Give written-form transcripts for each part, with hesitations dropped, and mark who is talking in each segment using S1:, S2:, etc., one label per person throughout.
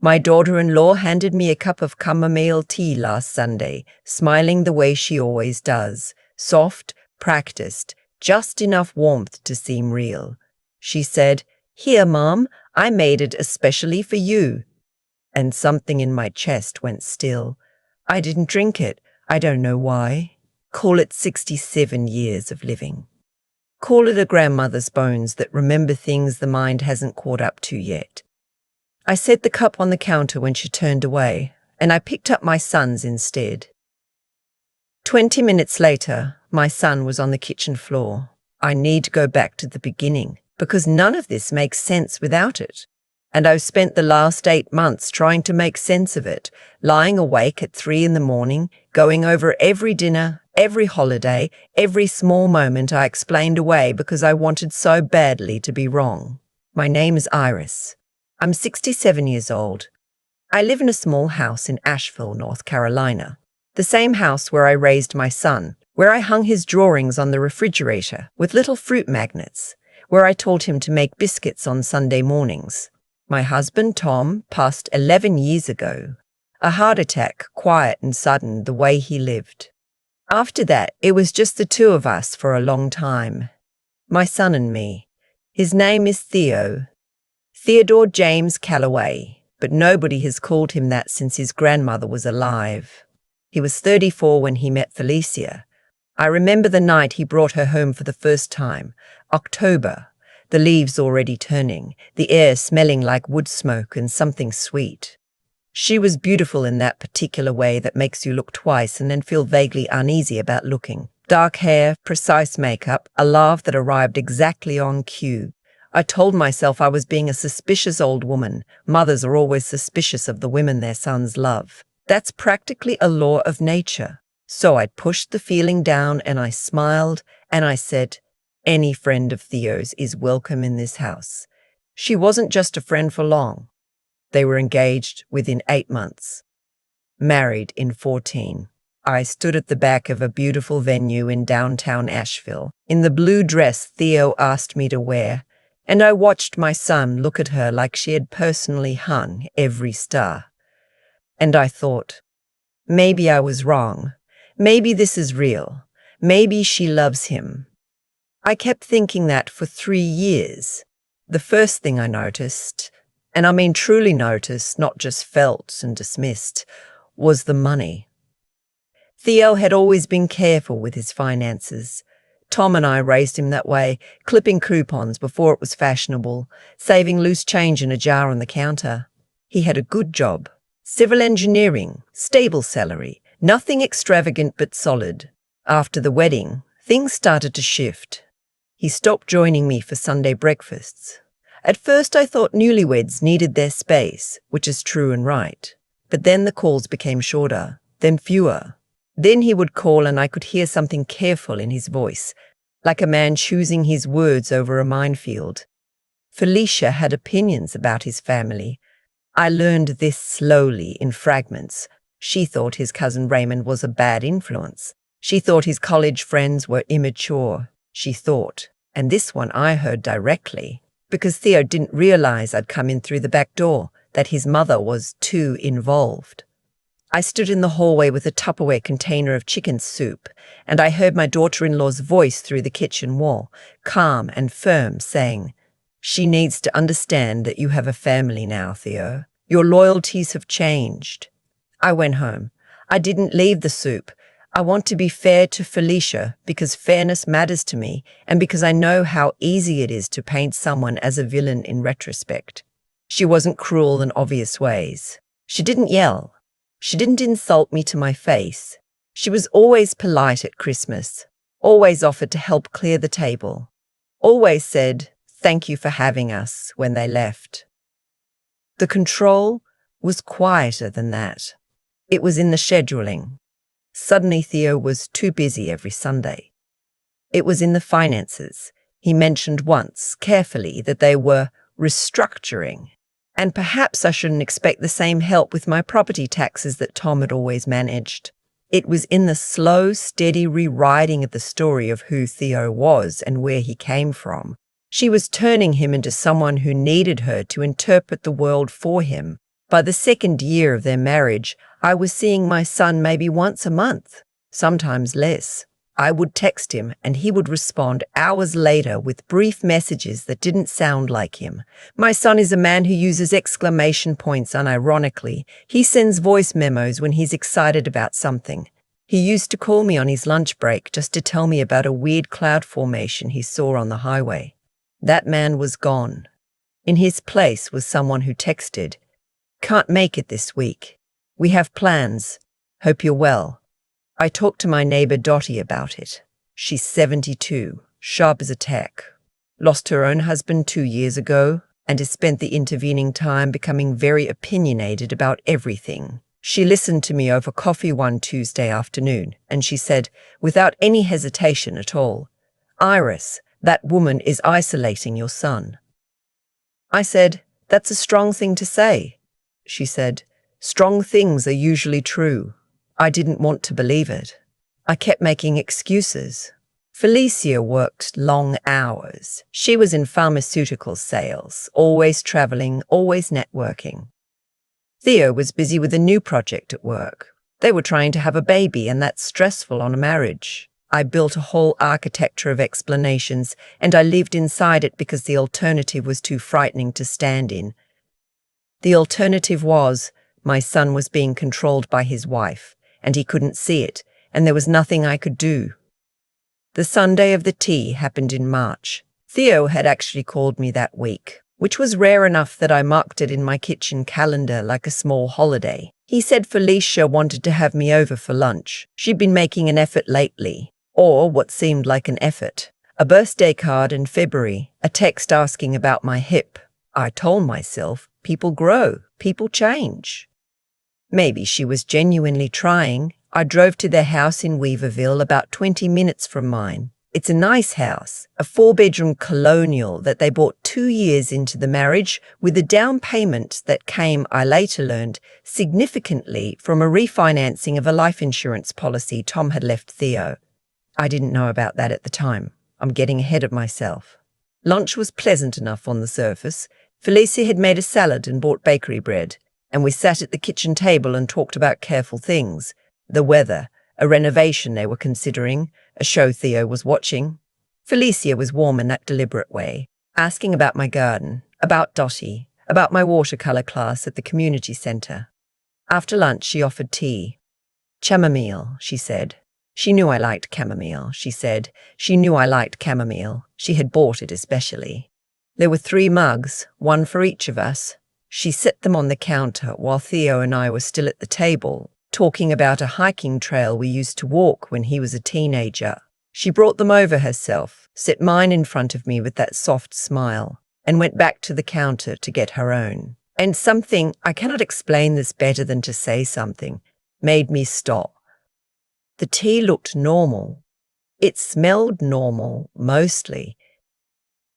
S1: My daughter-in-law handed me a cup of chamomile tea last Sunday, smiling the way she always does, soft, practiced, just enough warmth to seem real. She said, "Here, Mom, I made it especially for you." And something in my chest went still. I didn't drink it. I don't know why. Call it 67 years of living. Call it a grandmother's bones that remember things the mind hasn't caught up to yet. I set the cup on the counter when she turned away, and I picked up my son's instead. 20 minutes later, my son was on the kitchen floor. I need to go back to the beginning, because none of this makes sense without it. And I've spent the last 8 months trying to make sense of it, lying awake at 3 in the morning, going over every dinner, every holiday, every small moment I explained away because I wanted so badly to be wrong. My name is Iris. I'm 67 years old. I live in a small house in Asheville, North Carolina. The same house where I raised my son, where I hung his drawings on the refrigerator with little fruit magnets, where I taught him to make biscuits on Sunday mornings. My husband, Tom, passed 11 years ago. A heart attack, quiet and sudden, the way he lived. After that, it was just the two of us for a long time. My son and me. His name is Theo. Theodore James Calloway, but nobody has called him that since his grandmother was alive. He was 34 when he met Felicia. I remember the night he brought her home for the first time, October, the leaves already turning, the air smelling like wood smoke and something sweet. She was beautiful in that particular way that makes you look twice and then feel vaguely uneasy about looking. Dark hair, precise makeup, a laugh that arrived exactly on cue. I told myself I was being a suspicious old woman. Mothers are always suspicious of the women their sons love. That's practically a law of nature. So I pushed the feeling down and I smiled and I said, "Any friend of Theo's is welcome in this house." She wasn't just a friend for long. They were engaged within 8 months. Married in 14. I stood at the back of a beautiful venue in downtown Asheville, in the blue dress Theo asked me to wear, and I watched my son look at her like she had personally hung every star. And I thought, maybe I was wrong. Maybe this is real. Maybe she loves him. I kept thinking that for 3 years. The first thing I noticed, and I mean truly noticed, not just felt and dismissed, was the money. Theo had always been careful with his finances. Tom and I raised him that way, clipping coupons before it was fashionable, saving loose change in a jar on the counter. He had a good job. Civil engineering, stable salary, nothing extravagant but solid. After the wedding, things started to shift. He stopped joining me for Sunday breakfasts. At first I thought newlyweds needed their space, which is true and right. But then the calls became shorter, then fewer. Then he would call and I could hear something careful in his voice, like a man choosing his words over a minefield. Felicia had opinions about his family. I learned this slowly in fragments. She thought his cousin Raymond was a bad influence. She thought his college friends were immature. She thought, and this one I heard directly, because Theo didn't realize I'd come in through the back door, that his mother was too involved. I stood in the hallway with a Tupperware container of chicken soup, and I heard my daughter-in-law's voice through the kitchen wall, calm and firm, saying, "She needs to understand that you have a family now, Theo. Your loyalties have changed." I went home. I didn't leave the soup. I want to be fair to Felicia because fairness matters to me and because I know how easy it is to paint someone as a villain in retrospect. She wasn't cruel in obvious ways. She didn't yell. She didn't insult me to my face. She was always polite at Christmas, always offered to help clear the table, always said, "Thank you for having us," when they left. The control was quieter than that. It was in the scheduling. Suddenly Theo was too busy every Sunday. It was in the finances. He mentioned once, carefully, that they were restructuring. And perhaps I shouldn't expect the same help with my property taxes that Tom had always managed. It was in the slow, steady rewriting of the story of who Theo was and where he came from. She was turning him into someone who needed her to interpret the world for him, By the second year of their marriage, I was seeing my son maybe once a month, sometimes less. I would text him and he would respond hours later with brief messages that didn't sound like him. My son is a man who uses exclamation points unironically. He sends voice memos when he's excited about something. He used to call me on his lunch break just to tell me about a weird cloud formation he saw on the highway. That man was gone. In his place was someone who texted, "Can't make it this week. We have plans. Hope you're well." I talked to my neighbor Dottie about it. She's 72, sharp as a tack. Lost her own husband 2 years ago and has spent the intervening time becoming very opinionated about everything. She listened to me over coffee one Tuesday afternoon and she said, without any hesitation at all, "Iris, that woman is isolating your son." I said, "That's a strong thing to say." She said, "Strong things are usually true." I didn't want to believe it. I kept making excuses. Felicia worked long hours. She was in pharmaceutical sales, always traveling, always networking. Theo was busy with a new project at work. They were trying to have a baby, and that's stressful on a marriage. I built a whole architecture of explanations, and I lived inside it because the alternative was too frightening to stand in. The alternative was my son was being controlled by his wife, and he couldn't see it, and there was nothing I could do. The Sunday of the tea happened in March. Theo had actually called me that week, which was rare enough that I marked it in my kitchen calendar like a small holiday. He said Felicia wanted to have me over for lunch. She'd been making an effort lately, or what seemed like an effort. A birthday card in February, a text asking about my hip. I told myself, people grow, people change. Maybe she was genuinely trying. I drove to their house in Weaverville, about 20 minutes from mine. It's a nice house, a 4-bedroom colonial that they bought 2 years into the marriage with a down payment that came, I later learned, significantly from a refinancing of a life insurance policy Tom had left Theo. I didn't know about that at the time. I'm getting ahead of myself. Lunch was pleasant enough on the surface. Felicia had made a salad and bought bakery bread, and we sat at the kitchen table and talked about careful things. The weather, a renovation they were considering, a show Theo was watching. Felicia was warm in that deliberate way, asking about my garden, about Dottie, about my watercolour class at the community centre. After lunch, she offered tea. "Chamomile," she said. She knew I liked chamomile, she said. She knew I liked chamomile. She had bought it especially. There were 3 mugs, one for each of us. She set them on the counter while Theo and I were still at the table, talking about a hiking trail we used to walk when he was a teenager. She brought them over herself, set mine in front of me with that soft smile, and went back to the counter to get her own. And something, I cannot explain this better than to say something, made me stop. The tea looked normal. It smelled normal, mostly.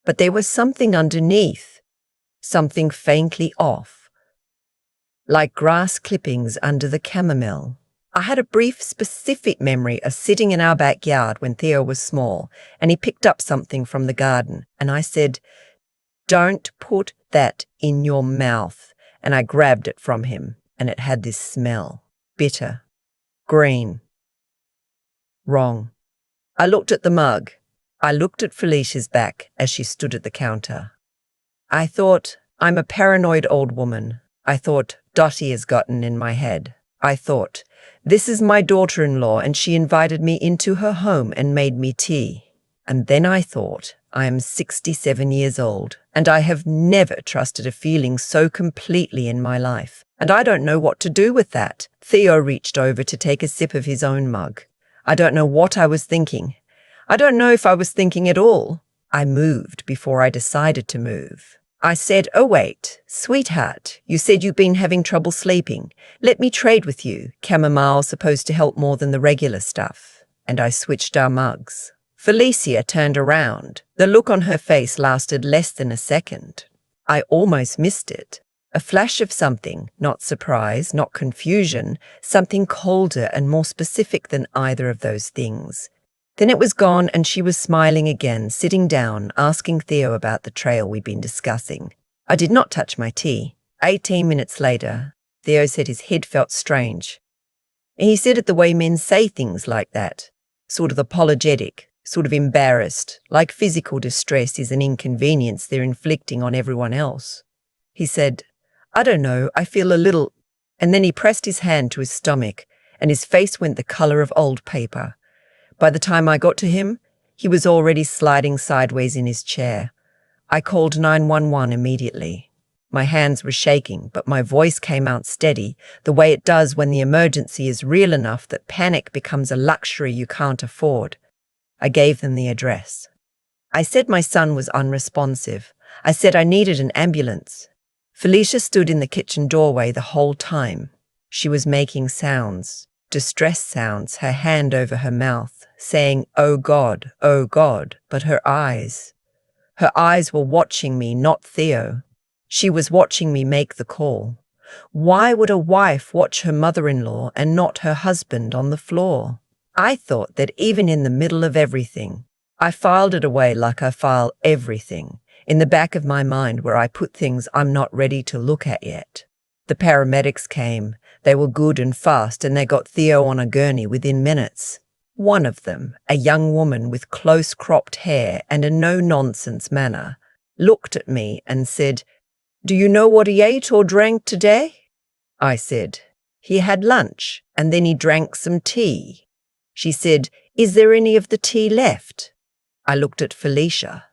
S1: But there was something underneath. Something faintly off, like grass clippings under the chamomile. I had a brief, specific memory of sitting in our backyard when Theo was small, and he picked up something from the garden, and I said, "Don't put that in your mouth," and I grabbed it from him, and it had this smell, bitter, green. Wrong. I looked at the mug. I looked at Felicia's back as she stood at the counter. I thought, I'm a paranoid old woman. I thought, Dottie has gotten in my head. I thought, this is my daughter-in-law and she invited me into her home and made me tea. And then I thought, I am 67 years old and I have never trusted a feeling so completely in my life. And I don't know what to do with that. Theo reached over to take a sip of his own mug. I don't know what I was thinking. I don't know if I was thinking at all. I moved before I decided to move. I said, "Oh wait, sweetheart, you said you've been having trouble sleeping. Let me trade with you. Chamomile's supposed to help more than the regular stuff." And I switched our mugs. Felicia turned around. The look on her face lasted less than a second. I almost missed it. A flash of something, not surprise, not confusion, something colder and more specific than either of those things. Then it was gone and she was smiling again, sitting down, asking Theo about the trail we'd been discussing. I did not touch my tea. 18 minutes later, Theo said his head felt strange. He said it the way men say things like that, sort of apologetic, sort of embarrassed, like physical distress is an inconvenience they're inflicting on everyone else. He said, "I don't know, I feel a little," and then he pressed his hand to his stomach, and his face went the color of old paper. By the time I got to him, he was already sliding sideways in his chair. I called 911 immediately. My hands were shaking, but my voice came out steady, the way it does when the emergency is real enough that panic becomes a luxury you can't afford. I gave them the address. I said my son was unresponsive. I said I needed an ambulance. Felicia stood in the kitchen doorway the whole time. She was making sounds, distress sounds, her hand over her mouth, saying, oh God," but her eyes were watching me, not Theo. She was watching me make the call. Why would a wife watch her mother-in-law and not her husband on the floor? I thought that even in the middle of everything, I filed it away like I file everything, in the back of my mind where I put things I'm not ready to look at yet. The paramedics came. They were good and fast, and they got Theo on a gurney within minutes. One of them, a young woman with close cropped hair and a no-nonsense manner, looked at me and said, "Do you know what he ate or drank today?" I said, "He had lunch, and then he drank some tea." She said, "Is there any of the tea left?" I looked at Felicia.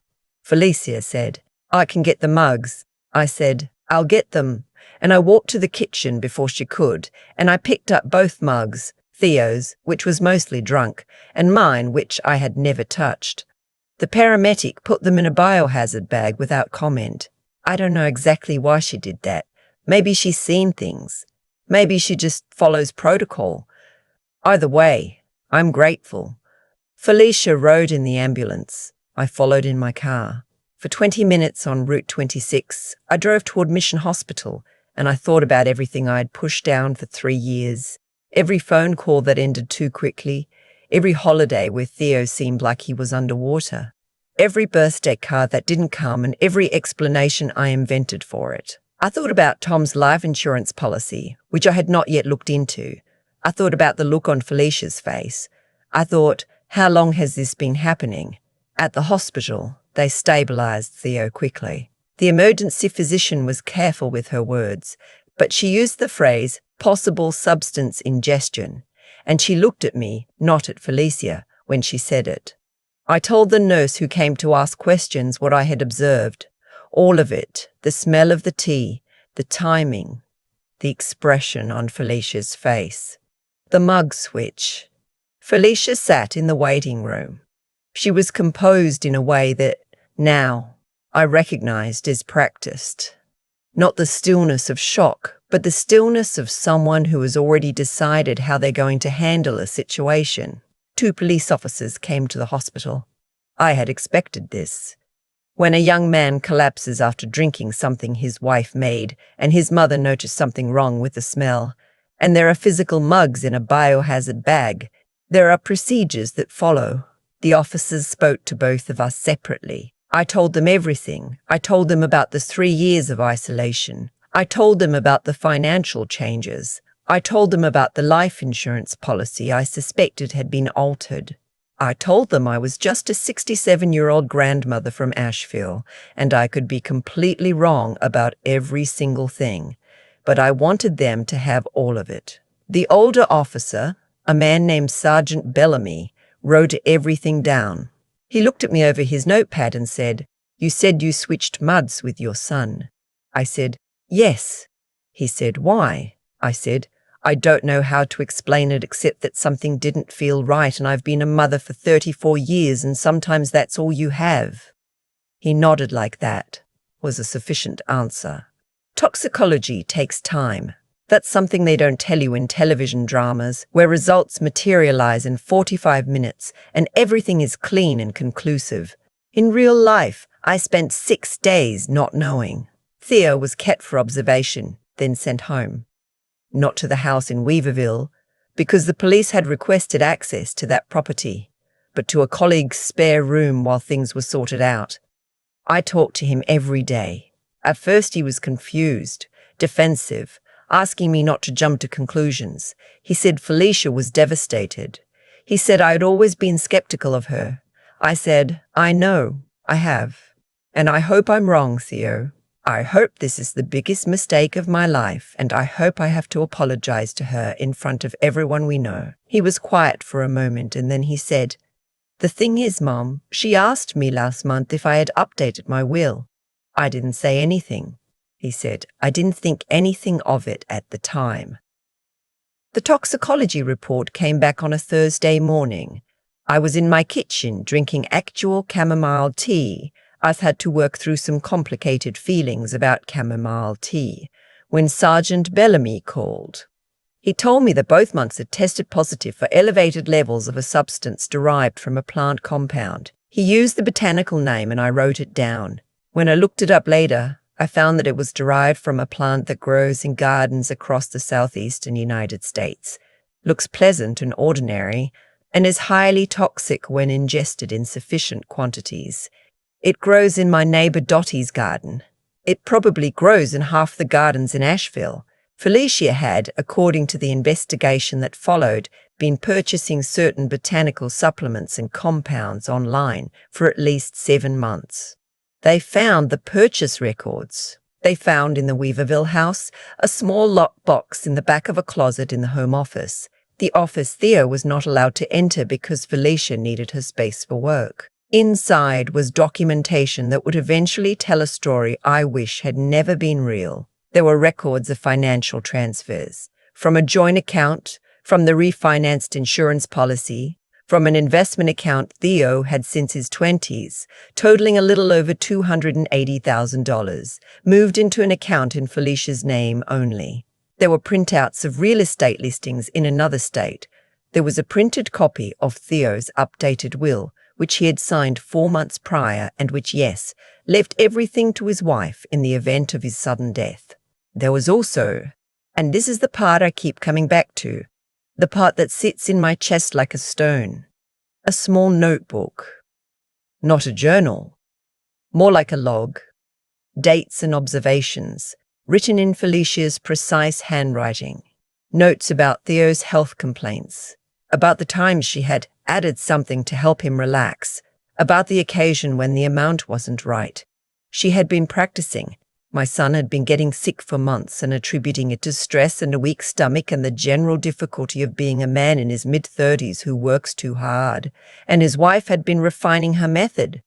S1: Felicia said, "I can get the mugs." I said, "I'll get them." And I walked to the kitchen before she could, and I picked up both mugs, Theo's, which was mostly drunk, and mine, which I had never touched. The paramedic put them in a biohazard bag without comment. I don't know exactly why she did that. Maybe she's seen things. Maybe she just follows protocol. Either way, I'm grateful. Felicia rode in the ambulance. I followed in my car. For 20 minutes on Route 26, I drove toward Mission Hospital, and I thought about everything I'd pushed down for 3 years. Every phone call that ended too quickly. Every holiday where Theo seemed like he was underwater. Every birthday card that didn't come, and every explanation I invented for it. I thought about Tom's life insurance policy, which I had not yet looked into. I thought about the look on Felicia's face. I thought, how long has this been happening? At the hospital, they stabilized Theo quickly. The emergency physician was careful with her words, but she used the phrase possible substance ingestion, and she looked at me, not at Felicia, when she said it. I told the nurse who came to ask questions what I had observed. All of it, the smell of the tea, the timing, the expression on Felicia's face. The mug switch. Felicia sat in the waiting room. She was composed in a way that, now, I recognized as practiced. Not the stillness of shock, but the stillness of someone who has already decided how they're going to handle a situation. 2 police officers came to the hospital. I had expected this. When a young man collapses after drinking something his wife made, and his mother noticed something wrong with the smell, and there are physical mugs in a biohazard bag, there are procedures that follow. The officers spoke to both of us separately. I told them everything. I told them about the 3 years of isolation. I told them about the financial changes. I told them about the life insurance policy I suspected had been altered. I told them I was just a 67-year-old grandmother from Asheville, and I could be completely wrong about every single thing, but I wanted them to have all of it. The older officer, a man named Sergeant Bellamy, wrote everything down. He looked at me over his notepad and said, "You said you switched muds with your son." I said, "Yes." He said, "Why?" I said, "I don't know how to explain it except that something didn't feel right, and I've been a mother for 34 years, and sometimes that's all you have." He nodded like that, was a sufficient answer. Toxicology takes time. That's something they don't tell you in television dramas, where results materialize in 45 minutes and everything is clean and conclusive. In real life, I spent 6 days not knowing. Theo was kept for observation, then sent home. Not to the house in Weaverville, because the police had requested access to that property, but to a colleague's spare room while things were sorted out. I talked to him every day. At first he was confused. defensive, asking me not to jump to conclusions. He said Felicia was devastated. He said I had always been skeptical of her. I said, I know, I have. And I hope I'm wrong, Theo. I hope this is the biggest mistake of my life, and I hope I have to apologize to her in front of everyone we know. He was quiet for a moment, and then he said, The thing is, Mom, she asked me last month if I had updated my will. I didn't say anything. He said, I didn't think anything of it at the time. The toxicology report came back on a Thursday morning. I was in my kitchen drinking actual chamomile tea. I've had to work through some complicated feelings about chamomile tea when Sergeant Bellamy called. He told me that both monks had tested positive for elevated levels of a substance derived from a plant compound. He used the botanical name and I wrote it down. When I looked it up later, I found that it was derived from a plant that grows in gardens across the southeastern United States, looks pleasant and ordinary, and is highly toxic when ingested in sufficient quantities. It grows in my neighbor Dottie's garden. It probably grows in half the gardens in Asheville. Felicia had, according to the investigation that followed, been purchasing certain botanical supplements and compounds online for at least 7 months. They found the purchase records. They found in the Weaverville house a small locked box in the back of a closet in the home office. The office Theo was not allowed to enter because Felicia needed her space for work. Inside was documentation that would eventually tell a story I wish had never been real. There were records of financial transfers, from a joint account, from the refinanced insurance policy, from an investment account Theo had since his 20s, totaling a little over $280,000, moved into an account in Felicia's name only. There were printouts of real estate listings in another state. There was a printed copy of Theo's updated will, which he had signed 4 months prior and which, yes, left everything to his wife in the event of his sudden death. There was also, and this is the part I keep coming back to, the part that sits in my chest like a stone, a small notebook. Not a journal, more like a log, dates and observations, written in Felicia's precise handwriting, notes about Theo's health complaints, about the times she had added something to help him relax, about the occasion when the amount wasn't right. She had been practicing. My son had been getting sick for months and attributing it to stress and a weak stomach and the general difficulty of being a man in his mid-30s who works too hard, and his wife had been refining her method.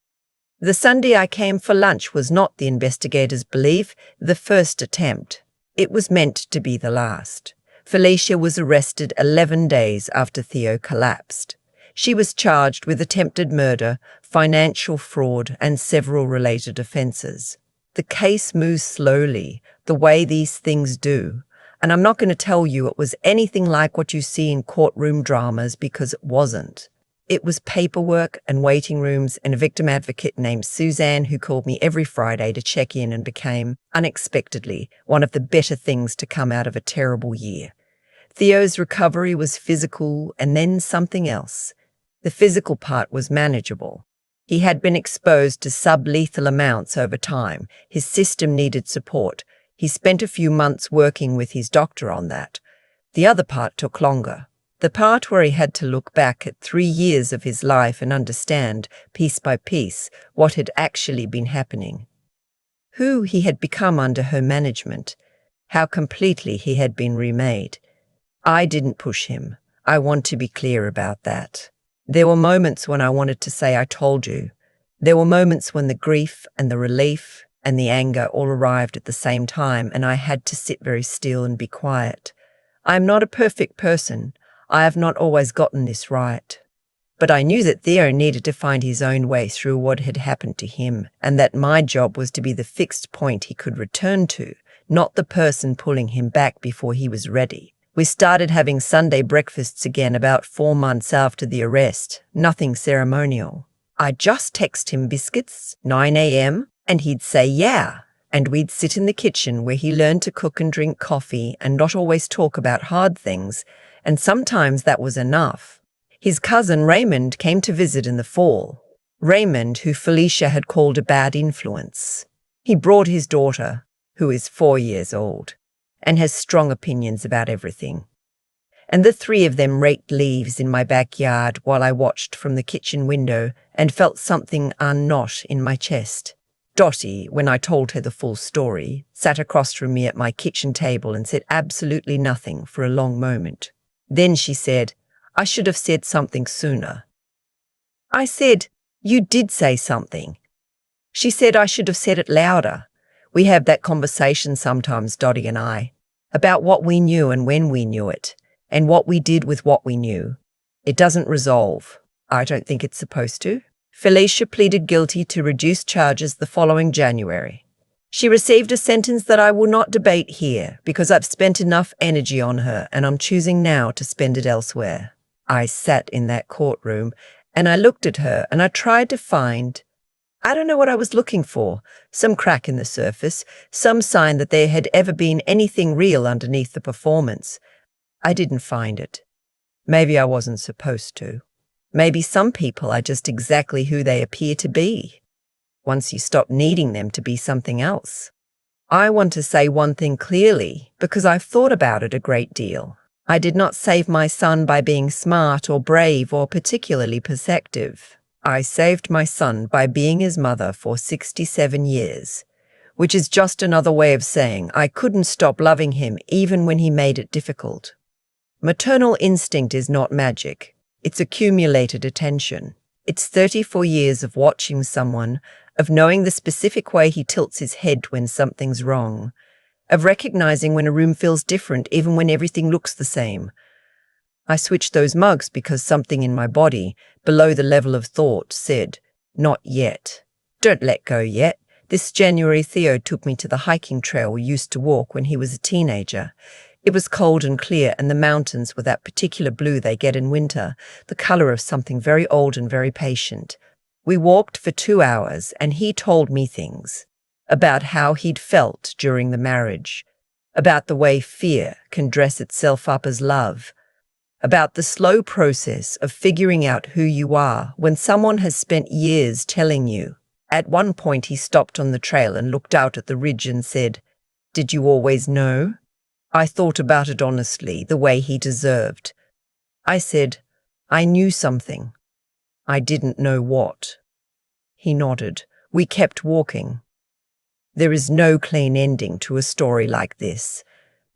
S1: The Sunday I came for lunch was not, the investigators believe, the first attempt. It was meant to be the last. Felicia was arrested 11 days after Theo collapsed. She was charged with attempted murder, financial fraud, and several related offences. The case moves slowly, the way these things do, and I'm not going to tell you it was anything like what you see in courtroom dramas because it wasn't. It was paperwork and waiting rooms and a victim advocate named Suzanne who called me every Friday to check in and became, unexpectedly, one of the better things to come out of a terrible year. Theo's recovery was physical and then something else. The physical part was manageable. He had been exposed to sublethal amounts over time. His system needed support. He spent a few months working with his doctor on that. The other part took longer. The part where he had to look back at 3 years of his life and understand, piece by piece, what had actually been happening. Who he had become under her management. How completely he had been remade. I didn't push him. I want to be clear about that. There were moments when I wanted to say I told you. There were moments when the grief and the relief and the anger all arrived at the same time, and I had to sit very still and be quiet. I am not a perfect person. I have not always gotten this right. But I knew that Theo needed to find his own way through what had happened to him, and that my job was to be the fixed point he could return to, not the person pulling him back before he was ready. We started having Sunday breakfasts again about 4 months after the arrest, nothing ceremonial. I'd just text him biscuits, 9 a.m., and he'd say yeah, and we'd sit in the kitchen where he learned to cook and drink coffee and not always talk about hard things, and sometimes that was enough. His cousin Raymond came to visit in the fall. Raymond, who Felicia had called a bad influence. He brought his daughter, who is 4 years old. and has strong opinions about everything. And the three of them raked leaves in my backyard while I watched from the kitchen window and felt something unknot in my chest. Dottie, when I told her the full story, sat across from me at my kitchen table and said absolutely nothing for a long moment. Then she said, "I should have said something sooner." I said, "You did say something." She said I should have said it louder. We have that conversation sometimes, Dottie and I, about what we knew and when we knew it, and what we did with what we knew. It doesn't resolve. I don't think it's supposed to. Felicia pleaded guilty to reduced charges the following January. She received a sentence that I will not debate here because I've spent enough energy on her and I'm choosing now to spend it elsewhere. I sat in that courtroom and I looked at her and I tried to find, I don't know what I was looking for, some crack in the surface, some sign that there had ever been anything real underneath the performance. I didn't find it. Maybe I wasn't supposed to. Maybe some people are just exactly who they appear to be, once you stop needing them to be something else. I want to say one thing clearly, because I've thought about it a great deal. I did not save my son by being smart or brave or particularly perceptive. I saved my son by being his mother for 67 years, which is just another way of saying I couldn't stop loving him even when he made it difficult. Maternal instinct is not magic. It's accumulated attention. It's 34 years of watching someone, of knowing the specific way he tilts his head when something's wrong, of recognizing when a room feels different even when everything looks the same. I switched those mugs because something in my body, below the level of thought, said, "Not yet. Don't let go yet." This January, Theo took me to the hiking trail we used to walk when he was a teenager. It was cold and clear, and the mountains were that particular blue they get in winter, the colour of something very old and very patient. We walked for 2 hours, and he told me things about how he'd felt during the marriage, about the way fear can dress itself up as love, about the slow process of figuring out who you are when someone has spent years telling you. At one point he stopped on the trail and looked out at the ridge and said, "Did you always know?" I thought about it honestly, the way he deserved. I said, "I knew something. I didn't know what." He nodded. We kept walking. There is no clean ending to a story like this.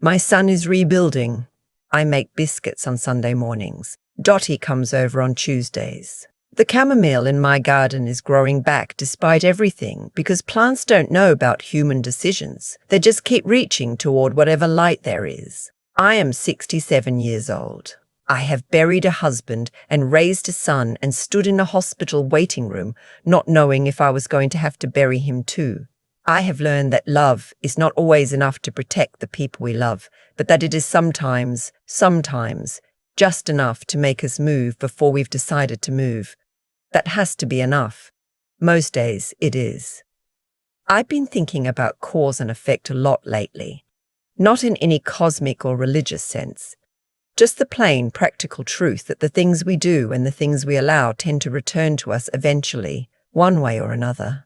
S1: My son is rebuilding. I make biscuits on Sunday mornings. Dottie comes over on Tuesdays. The chamomile in my garden is growing back despite everything because plants don't know about human decisions. They just keep reaching toward whatever light there is. I am 67 years old. I have buried a husband and raised a son and stood in a hospital waiting room, not knowing if I was going to have to bury him too. I have learned that love is not always enough to protect the people we love, but that it is sometimes, just enough to make us move before we've decided to move. That has to be enough. Most days it is. I've been thinking about cause and effect a lot lately. Not in any cosmic or religious sense. Just the plain, practical truth that the things we do and the things we allow tend to return to us eventually, one way or another.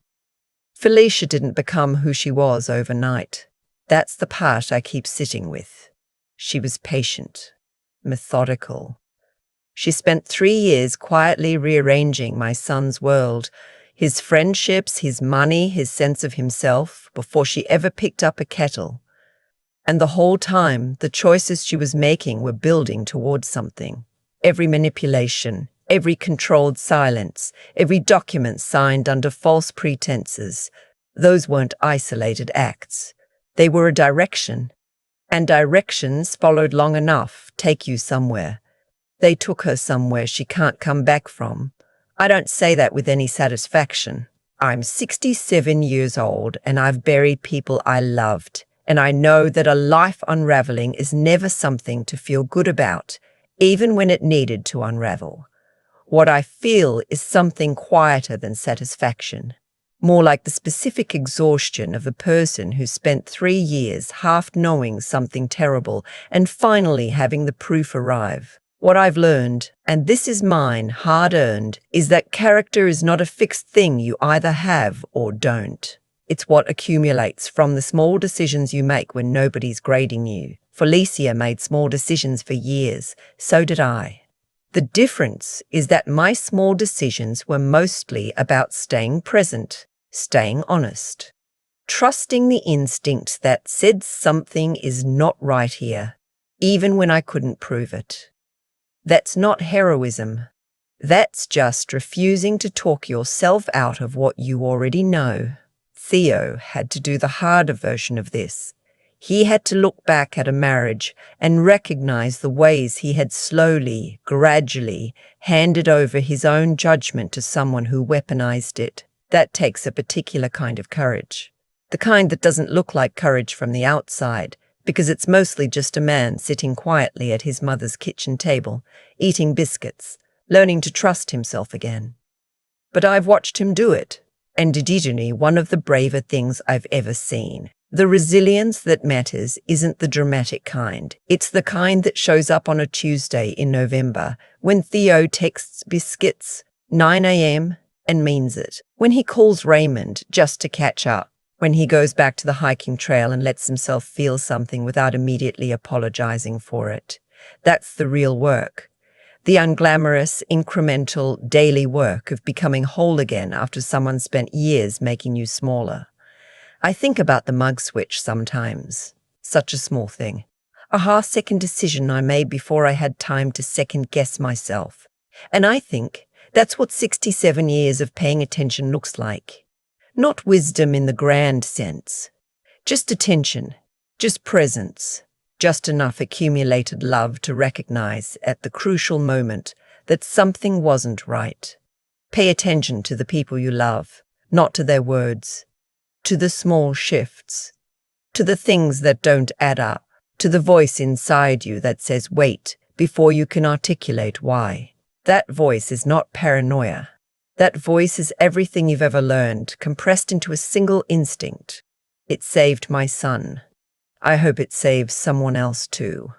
S1: Felicia didn't become who she was overnight. That's the part I keep sitting with. She was patient, methodical. She spent 3 years quietly rearranging my son's world, his friendships, his money, his sense of himself, before she ever picked up a kettle. And the whole time, the choices she was making were building towards something. Every manipulation, every controlled silence, every document signed under false pretenses, those weren't isolated acts. They were a direction. And directions, followed long enough, take you somewhere. They took her somewhere she can't come back from. I don't say that with any satisfaction. I'm 67 years old and I've buried people I loved. And I know that a life unraveling is never something to feel good about, even when it needed to unravel. What I feel is something quieter than satisfaction. More like the specific exhaustion of a person who spent 3 years half knowing something terrible and finally having the proof arrive. What I've learned, and this is mine, hard-earned, is that character is not a fixed thing you either have or don't. It's what accumulates from the small decisions you make when nobody's grading you. Felicia made small decisions for years. So did I. The difference is that my small decisions were mostly about staying present, staying honest, trusting the instinct that said something is not right here, even when I couldn't prove it. That's not heroism. That's just refusing to talk yourself out of what you already know. Theo had to do the harder version of this. He had to look back at a marriage and recognize the ways he had slowly, gradually handed over his own judgment to someone who weaponized it. That takes a particular kind of courage. The kind that doesn't look like courage from the outside, because it's mostly just a man sitting quietly at his mother's kitchen table, eating biscuits, learning to trust himself again. But I've watched him do it, and it is one of the braver things I've ever seen. The resilience that matters isn't the dramatic kind. It's the kind that shows up on a Tuesday in November when Theo texts biscuits, 9 a.m., and means it. When he calls Raymond just to catch up. When he goes back to the hiking trail and lets himself feel something without immediately apologizing for it. That's the real work. The unglamorous, incremental, daily work of becoming whole again after someone spent years making you smaller. I think about the mug switch sometimes. Such a small thing. A half-second decision I made before I had time to second-guess myself. And I think that's what 67 years of paying attention looks like. Not wisdom in the grand sense. Just attention. Just presence. Just enough accumulated love to recognize at the crucial moment that something wasn't right. Pay attention to the people you love, not to their words. To the small shifts, to the things that don't add up, to the voice inside you that says wait before you can articulate why. That voice is not paranoia. That voice is everything you've ever learned, compressed into a single instinct. It saved my son. I hope it saves someone else too.